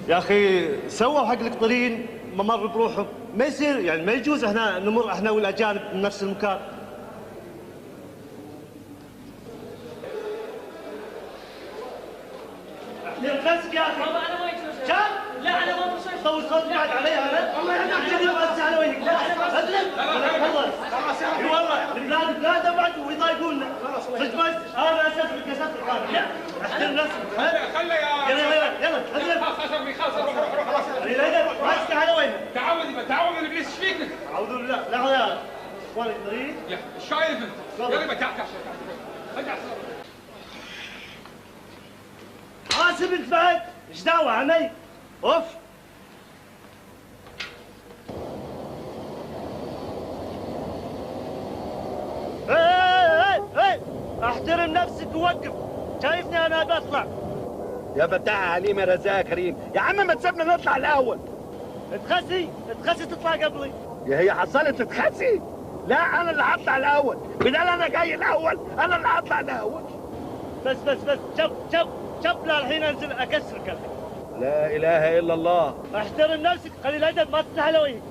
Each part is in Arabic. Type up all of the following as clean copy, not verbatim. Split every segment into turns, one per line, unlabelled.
يا اخي سووا حق القطرين ممر بروحهم، ما يصير يعني ما يجوز احنا نمر احنا والاجانب من نفس المكان. نفسك يا اخي.
بابا انا ما يجوز.
شاف؟
لا انا ما بصير.
طول صوت بعد عليها انا. والله انا كذي بس على وجهك. لا اسلم. خلاص اي والله البلاد بلاد بعد ويضايقونا. صدق بس انا اسافر كسفر قادم. لا احترم نفسك.
خله يا
يلا اسلم.
خلاص روح خلاص.
ماسك على وين؟
تعوذ من ابليس، ايش فيك؟
اعوذ بالله. لحظه يا اخواني القطرين.
الشايب انت. يلا تعال ارجع.
حاسب انت بعد. ايش دعوه عني؟ اوف. ايه احترم نفسك ووقف. شايفني انا بطلع.
يا فتاح عليم يا رزاق كريم، يا عم ما تسيبنا نطلع الاول.
اتخسي تطلع قبلي.
يا هي حصلت تتخسي؟ لا انا اللي هطلع الاول، بدل انا جاي الاول انا اللي هطلع الاول.
بس شب لا الحين انزل اكسرك الحين.
لا اله الا الله.
احترم نفسك، خلي الادب ما تفتح على وجهك.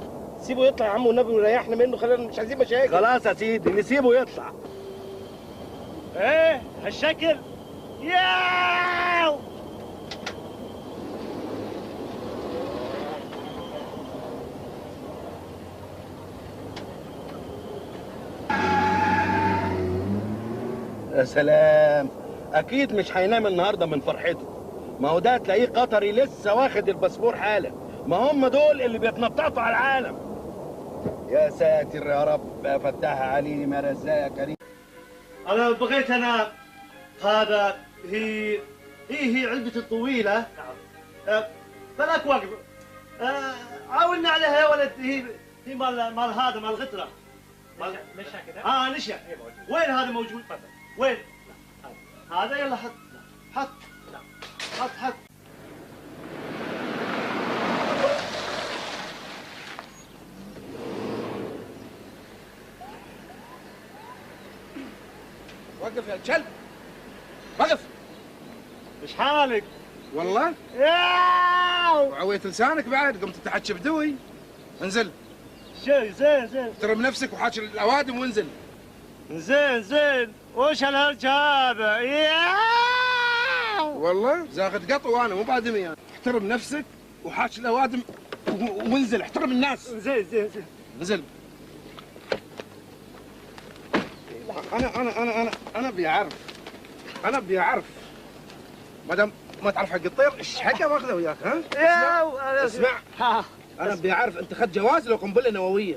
سيبه يطلع يا عم والنبي وريحنا منه، خلينا مش عايزين مشاكل. خلاص يا سيدي نسيبه يطلع.
ايه هالشكل. ياو
يا سلام، اكيد مش هينام النهارده من فرحته. ما هو ده تلاقيه قطري لسه واخد الباسبور حالا. ما هم دول اللي بيتنططوا على العالم. يا ساتر يا رب يا فتاح عليم يا رزاق يا كريم.
انا بغيت انام. هذا هي علبة الطويلة. نعم. فلك وقف. عاوننا عليها يا ولد. هي مال هذا مال غترة.
نشا كذا؟
نشا. وين هذا موجود؟ وين؟ هذا يلا حط.
وقف يا كلب، وقف.
ايش حالك؟
والله
ياو
وعويت لسانك بعد، قمت تحكي بدوي. انزل.
زين.
احترم نفسك وحاكي الاوادم وانزل.
زين وش هالهرج هذا؟ ياو
والله زاغد قطو وانا مو بادمي يعني. احترم نفسك وحاكي الاوادم وانزل. احترم الناس.
زين.
انزل. انا بيعرف ما دام ما تعرف حق الطير ايش حقه واخذه وياك. ها
ياو
اسمع. انا بيعرف انت خد جواز لو قنبله نوويه.